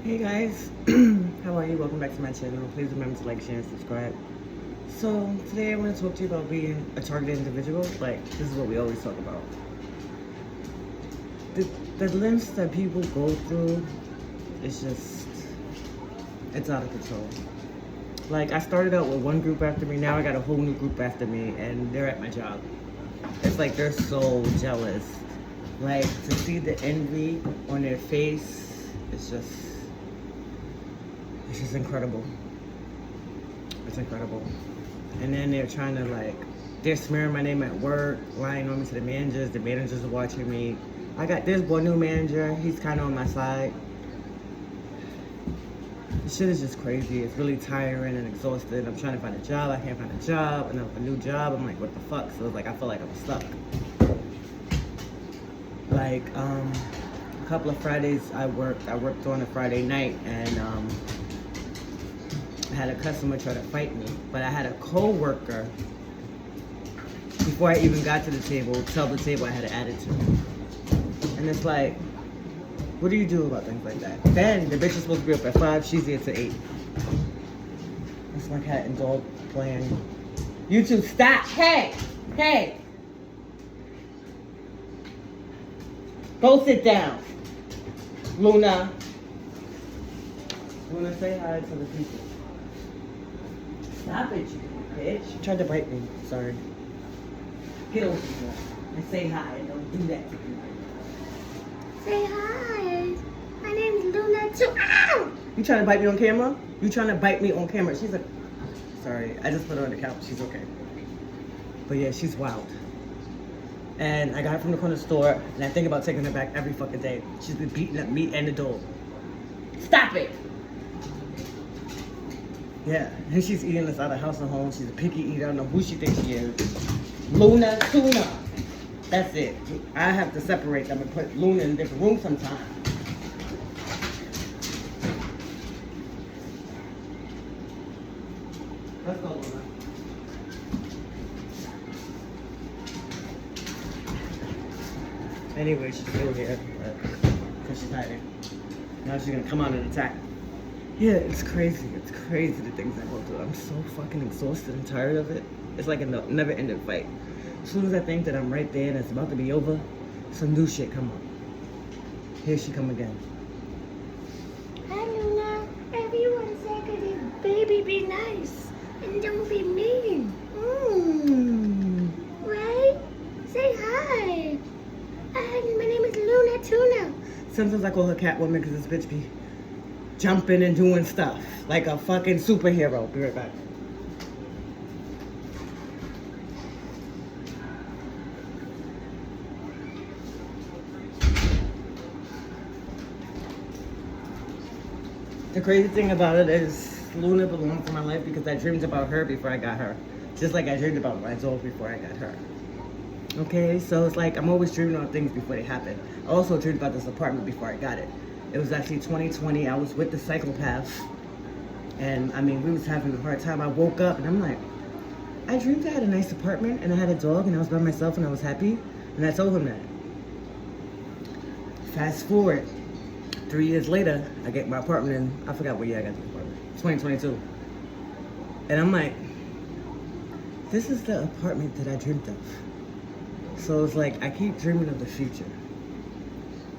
Hey guys, how are you? Welcome back to my channel. Please remember to like, share, and subscribe. So today I want to talk to you about being a targeted individual. Like, this is what we always talk about. The lengths that people go through is just, it's out of control. Like, I started out with one group after me, now I got a whole new group after me, and they're at my job. It's like they're so jealous. Like, to see the envy on their face, it's just incredible. It's incredible. And then they're trying to they're smearing my name at work, lying on me to the managers. The managers are watching me. There's one new manager. He's kind of on my side. This shit is just crazy. It's really tiring and exhausting. I'm trying to find a job. I can't find a job. And a new job. I'm like, what the fuck? So it's like, I feel like I'm stuck. A couple of Fridays I worked on a Friday night, and I had a customer try to fight me, but I had a co-worker, before I even got to the table, tell the table I had an attitude. And it's like, what do you do about things like that? Then the bitch is supposed to be up at 5, she's here to 8. That's my cat and dog playing. You two, stop! Hey! Hey! Go sit down. Luna. Luna, say hi to the people. Stop it, you bitch. You tried to bite me. Sorry. Get over here and say hi. Don't do that to me. Say hi. My name's Luna too. Ow! You trying to bite me on camera? You trying to bite me on camera? She's like, sorry. I just put her on the couch. She's okay. But yeah, she's wild. And I got her from the corner store, and I think about taking her back every fucking day. She's been beating up me and the dog. Stop it! Yeah, and she's eating us out of house and home. She's a picky eater. I don't know who she thinks she is. Luna Tuna. That's it. I have to separate them and put Luna in a different room sometime. Let's go, Luna. Anyway, she's still here, because she's hiding. Now she's gonna come out and attack. Yeah, it's crazy. It's crazy the things I go through. I'm so fucking exhausted and tired of it. It's like a never-ending fight. As soon as I think that I'm right there and it's about to be over, some new shit come up. Here she come again. Hi, Luna. Everyone say good baby be nice and don't be mean. Right? Say hi. My name is Luna Tuna. Sometimes I call her Catwoman because this bitch be jumping and doing stuff like a fucking superhero. Be right back. The crazy thing about it is Luna belongs in my life because I dreamed about her before I got her. Just like I dreamed about my dog before I got her. Okay, so it's like I'm always dreaming on things before they happen. I also dreamed about this apartment before I got it. It was actually 2020. I was with the psychopath. And I mean, we was having a hard time. I woke up and I'm like, I dreamed I had a nice apartment and I had a dog and I was by myself and I was happy. And I told him that. Fast forward, 3 years later, I get my apartment in, I forgot what year I got the apartment, 2022. And I'm like, this is the apartment that I dreamed of. So it's like, I keep dreaming of the future.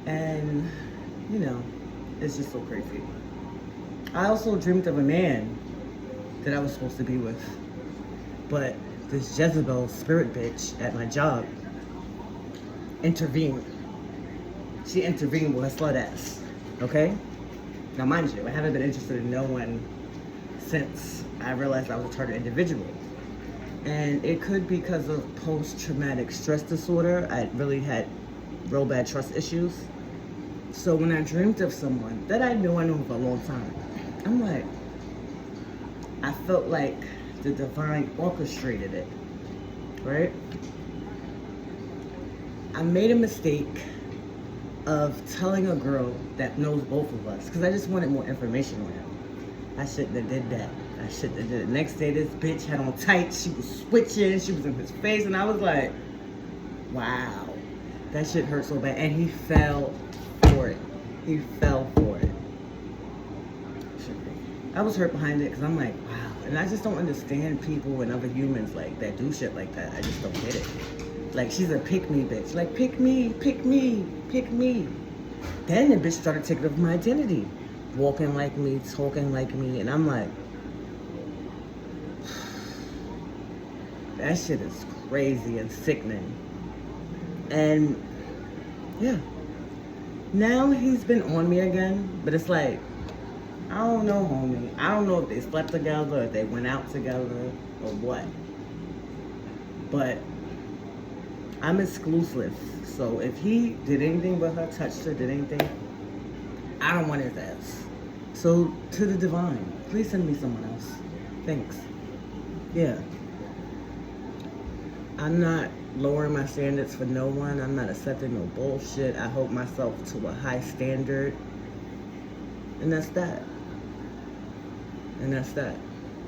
And, you know, it's just so crazy. I also dreamed of a man that I was supposed to be with. But this Jezebel spirit bitch at my job intervened. She intervened with her slut ass, okay? Now mind you, I haven't been interested in no one since I realized I was a target individual. And it could be because of post-traumatic stress disorder. I really had real bad trust issues. So when I dreamed of someone that I knew for a long time, I'm like, I felt like the divine orchestrated it, right? I made a mistake of telling a girl that knows both of us, because I just wanted more information on him. I shouldn't have did that. I shouldn't have did it. Next day, this bitch had on tights. She was switching. She was in his face. And I was like, wow. That shit hurt so bad. And he fell for it. He fell for it. I was hurt behind it because I'm like, wow. And I just don't understand people and other humans like that do shit like that. I just don't get it. Like, she's a pick me bitch. Like, pick me, pick me, pick me. Then the bitch started taking over my identity. Walking like me, talking like me. And I'm like, that shit is crazy and sickening. And yeah. Now he's been on me again. But it's like, I don't know, homie. I don't know if they slept together, or if they went out together, or what. But I'm exclusive. So if he did anything with her, touched her, did anything, I don't want his ass. So to the divine, please send me someone else. Thanks. Yeah. I'm not lowering my standards for no one. I'm not accepting no bullshit. I hold myself to a high standard. And that's that. And that's that.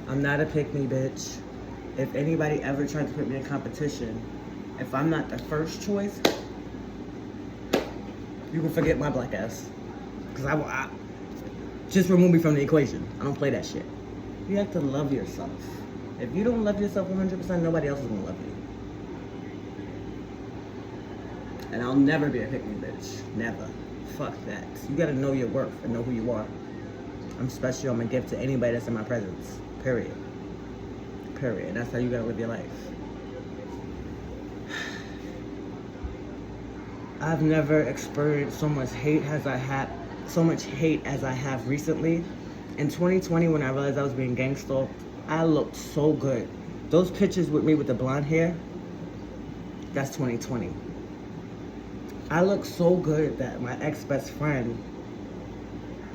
I'm not a pick-me bitch. If anybody ever tried to put me in competition, if I'm not the first choice, you can forget my black ass. Because I just remove me from the equation. I don't play that shit. You have to love yourself. If you don't love yourself 100%, nobody else is going to love you. And I'll never be a pick-me bitch. Never. Fuck that. You got to know your worth and know who you are. I'm special. I'm a gift to anybody that's in my presence. Period. Period. And that's how you gotta live your life. I've never experienced so much hate as I have recently. In 2020, when I realized I was being gang stalked, I looked so good. Those pictures with me with the blonde hair, that's 2020. I looked so good that my ex-best friend,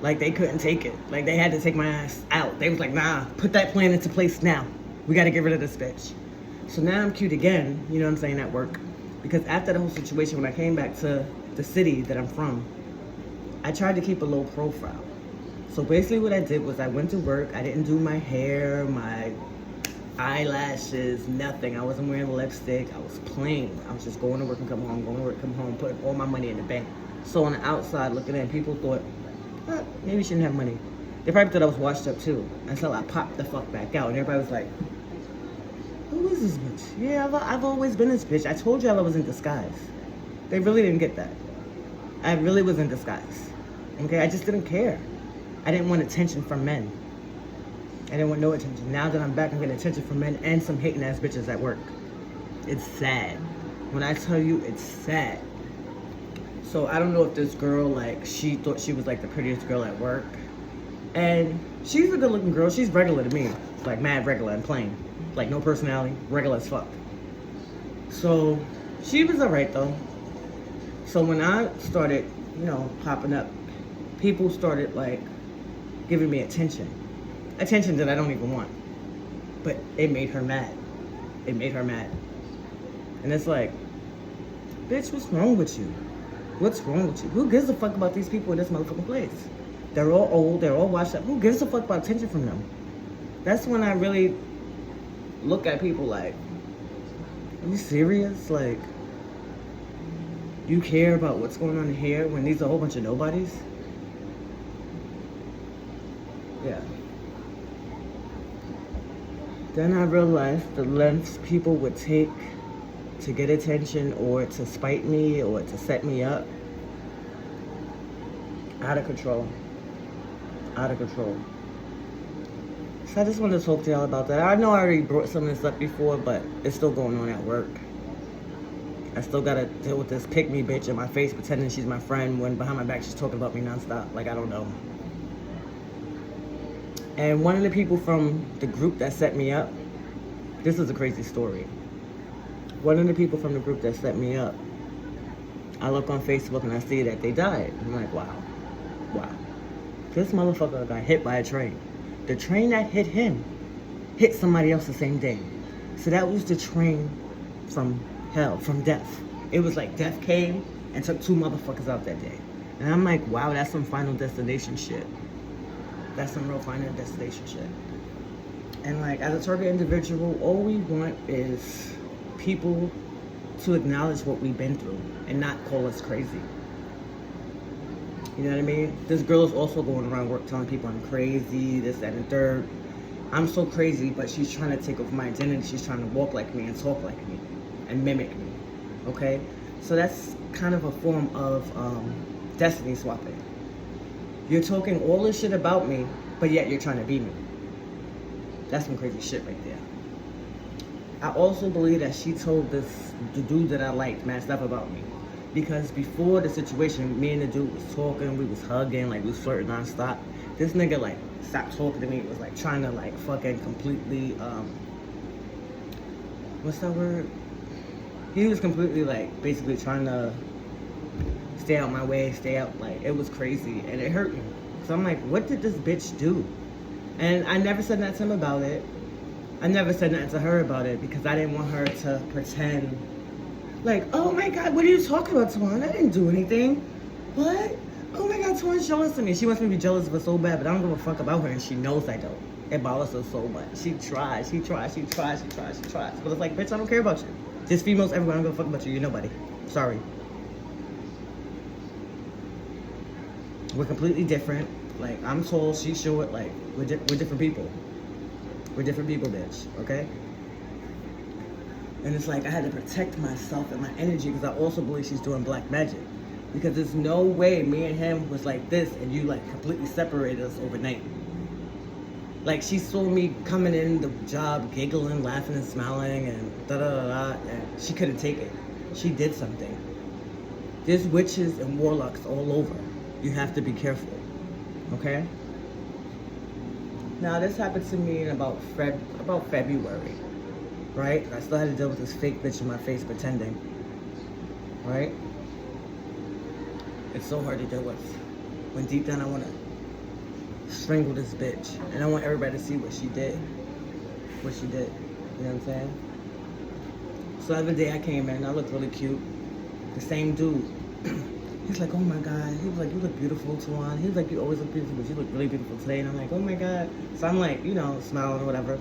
like, they couldn't take it. Like, they had to take my ass out. They was like, nah, put that plan into place now. We gotta get rid of this bitch. So now I'm cute again, you know what I'm saying, at work. Because after the whole situation, when I came back to the city that I'm from, I tried to keep a low profile. So basically what I did was I went to work. I didn't do my hair, my eyelashes, nothing. I wasn't wearing lipstick. I was plain. I was just going to work and come home, going to work, come home, putting all my money in the bank. So on the outside looking in, people thought, maybe you shouldn't have money. They probably thought I was washed up too, until I popped the fuck back out. And everybody was like, who is this bitch? Yeah, I've always been this bitch. I told y'all I was in disguise. They really didn't get that. I really was in disguise. Okay, I just didn't care. I didn't want attention from men. I didn't want no attention. Now that I'm back, I'm getting attention from men and some hating ass bitches at work. It's sad. When I tell you, it's sad. So I don't know if this girl, like, she thought she was like the prettiest girl at work. And she's a good looking girl. She's regular to me. Like, mad regular and plain. Like, no personality, regular as fuck. So she was alright though. So when I started, you know, popping up, people started like giving me attention. Attention that I don't even want. But it made her mad. It made her mad. And it's like, bitch, what's wrong with you? What's wrong with you? Who gives a fuck about these people in this motherfucking place? They're all old, they're all washed up. Who gives a fuck about attention from them? That's when I really look at people like, are you serious? Like, you care about what's going on here when these are a whole bunch of nobodies? Yeah. Then I realized the lengths people would take to get attention or to spite me or to set me up. Out of control. Out of control. So I just wanted to talk to y'all about that. I know I already brought some of this up before, but it's still going on at work. I still gotta deal with this pick-me bitch in my face pretending she's my friend when behind my back she's talking about me nonstop. Like, I don't know. And one of the people from the group that set me up, this is a crazy story. One of the people from the group that set me up, I look on Facebook and I see that they died. I'm like, wow. This motherfucker got hit by a train. The train that hit him hit somebody else the same day. So that was the train from hell, from death. It was like death came and took 2 motherfuckers out that day. And I'm like, wow, that's some Final Destination shit. That's some real Final Destination shit. And like, as a target individual, all we want is people to acknowledge what we've been through and not call us crazy. You know what I mean? This girl is also going around work telling people I'm crazy, this, that, and third. I'm so crazy, but she's trying to take over my identity. She's trying to walk like me and talk like me and mimic me, okay? So that's kind of a form of destiny swapping. You're talking all this shit about me, but yet you're trying to be me. That's some crazy shit right there. I also believe that she told the dude that I liked mad stuff about me. Because before the situation, me and the dude was talking, we was hugging, like we was flirting nonstop. This nigga like stopped talking to me, was like trying to like fucking completely, what's that word? He was completely like basically trying to stay out my way, stay out, like it was crazy and it hurt me. So I'm like, what did this bitch do? And I never said nothing to him about it. I never said nothing to her about it because I didn't want her to pretend like, oh my God, what are you talking about, Twan? I didn't do anything. What? Oh my God, Twan's jealous of me. She wants me to be jealous of her so bad, but I don't give a fuck about her, and she knows I don't. It bothers her so much. She tries. But it's like, bitch, I don't care about you. There's females everywhere. I don't give a fuck about you. You're nobody. Sorry. We're completely different. Like, I'm tall, she's short. Like, we're different people. We're different people, bitch. Okay? And it's like, I had to protect myself and my energy because I also believe she's doing black magic. Because there's no way me and him was like this and you like completely separated us overnight. Like, she saw me coming in the job, giggling, laughing and smiling and da-da-da-da, and she couldn't take it. She did something. There's witches and warlocks all over. You have to be careful, okay? Now, this happened to me in about February, right? I still had to deal with this fake bitch in my face pretending, right? It's so hard to deal with. When deep down I want to strangle this bitch. And I want everybody to see what she did. You know what I'm saying? So the other day I came in, I looked really cute. The same dude. He's like, oh my God. He was like, you look beautiful, Twan. He was like, you always look beautiful, but you look really beautiful today. And I'm like, oh my God. So I'm like, you know, smiling or whatever.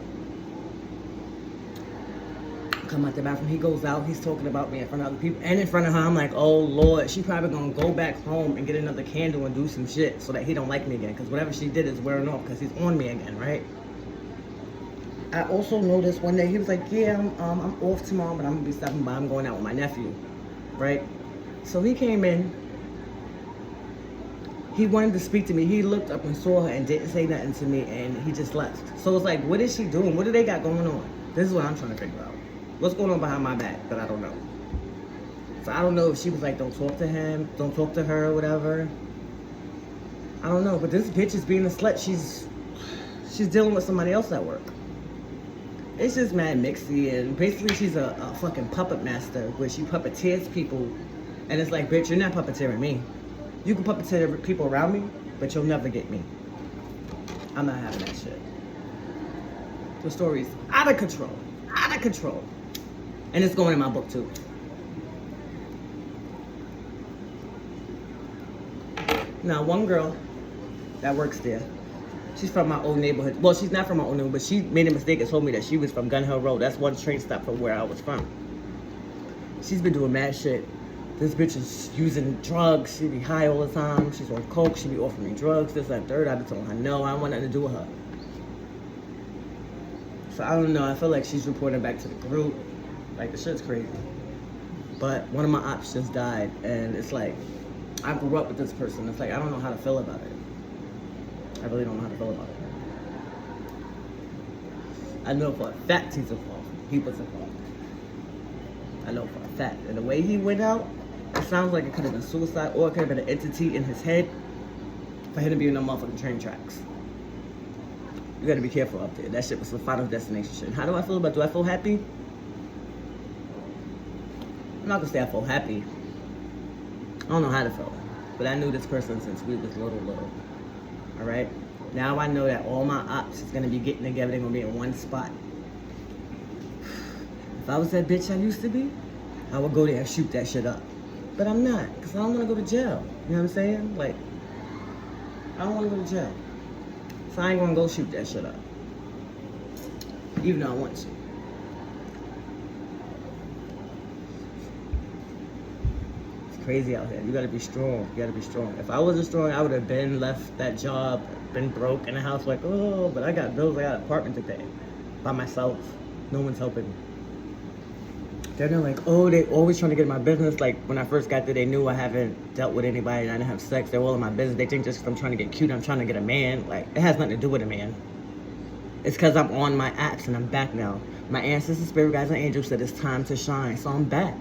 Come out the bathroom, he goes out, he's talking about me in front of other people and in front of her. I'm like, oh Lord, she probably gonna go back home and get another candle and do some shit so that he don't like me again, because whatever she did is wearing off because he's on me again, right? I also noticed one day he was like, yeah, I'm off tomorrow, but I'm gonna be stopping by. I'm going out with my nephew, right? So he came in, he wanted to speak to me. He looked up and saw her and didn't say nothing to me, and he just left. So it's like, what is she doing? What do they got going on? This is what I'm trying to figure out. What's going on behind my back that I don't know? So I don't know if she was like, don't talk to him, don't talk to her, or whatever. I don't know, but this bitch is being a slut. She's dealing with somebody else at work. It's just mad mixy, and basically she's a fucking puppet master where she puppeteers people, and it's like, bitch, you're not puppeteering me. You can puppeteer people around me, but you'll never get me. I'm not having that shit. The story's out of control. Out of control. And it's going in my book too. Now, one girl that works there, she's from my old neighborhood. Well, she's not from my old neighborhood, but she made a mistake and told me that she was from Gun Hill Road. That's one train stop from where I was from. She's been doing mad shit. This bitch is using drugs. She be high all the time. She's on coke. She be offering me drugs, this, that, and third. I be telling her, no, I don't want nothing to do with her. So I don't know. I feel like she's reporting back to the group. Like, the shit's crazy. But one of my ops just died, and it's like, I grew up with this person. It's like, I don't know how to feel about it. I really don't know how to feel about it. I know for a fact he's involved. He was involved. I know for a fact. And the way he went out, it sounds like it could have been suicide, or it could have been an entity in his head for him to be in the motherfucking train tracks. You gotta be careful up there. That shit was the final destination shit. How do I feel about it? Do I feel happy? I'm not gonna say I feel happy. I don't know how to feel. But I knew this person since we was little. Alright? Now I know that all my ops is gonna be getting together. They're gonna be in one spot. If I was that bitch I used to be, I would go there and shoot that shit up. But I'm not, because I don't wanna go to jail. You know what I'm saying? Like, I don't wanna go to jail. So I ain't gonna go shoot that shit up. Even though I want to. It's crazy out here. You gotta be strong. You gotta be strong. If I wasn't strong, I would have been left that job, been broke in the house like, oh, but I got bills, I got an apartment to pay by myself. No one's helping me. They're like, oh, they always trying to get in my business. Like, when I first got there, they knew I haven't dealt with anybody and I didn't have sex. They're all in my business. They think just because I'm trying to get cute, I'm trying to get a man. Like, it has nothing to do with a man. It's because I'm on my apps and I'm back now. My ancestors, spirit guides, and angels said it's time to shine, so I'm back.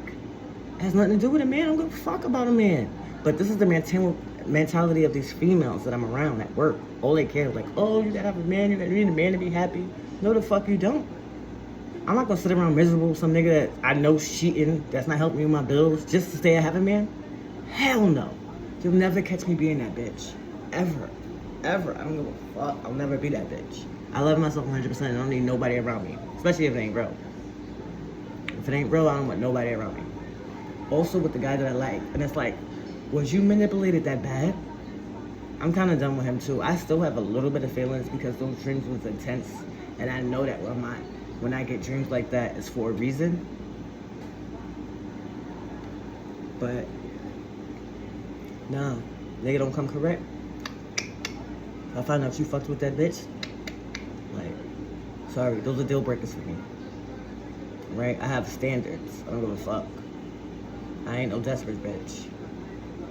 It has nothing to do with a man. I don't give a fuck about a man. But this is the mentality of these females that I'm around at work. All they care is like, oh, you gotta have a man, you need a man to be happy. No, the fuck you don't. I'm not gonna sit around miserable with some nigga that I know cheating, that's not helping me with my bills, just to say I have a man. Hell no. You'll never catch me being that bitch. Ever. Ever. I don't give a fuck. I'll never be that bitch. I love myself 100%. I don't need nobody around me. Especially if it ain't real. If it ain't real, I don't want nobody around me. Also with the guy that I like. And it's like, was you manipulated that bad? I'm kind of done with him too. I still have a little bit of feelings because those dreams was intense. And I know that when I get dreams like that, it's for a reason. But, nah. Nigga don't come correct. I find out you fucked with that bitch. Like, sorry, those are deal breakers for me. Right? I have standards. I don't give a fuck. I ain't no desperate bitch.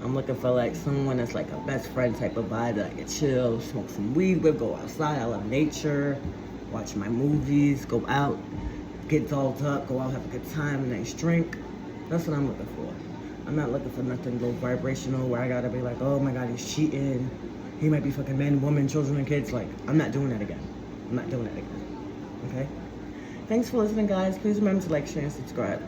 I'm looking for like someone that's like a best friend type of vibe that I can chill, smoke some weed with, go outside. I love nature, watch my movies, go out, get dolled up, go out, have a good time, a nice drink. That's what I'm looking for. I'm not looking for nothing low vibrational where I gotta be like, oh my god, he's cheating. He might be fucking men, women, children, and kids. Like, I'm not doing that again. I'm not doing that again. Okay? Thanks for listening, guys. Please remember to like, share, and subscribe.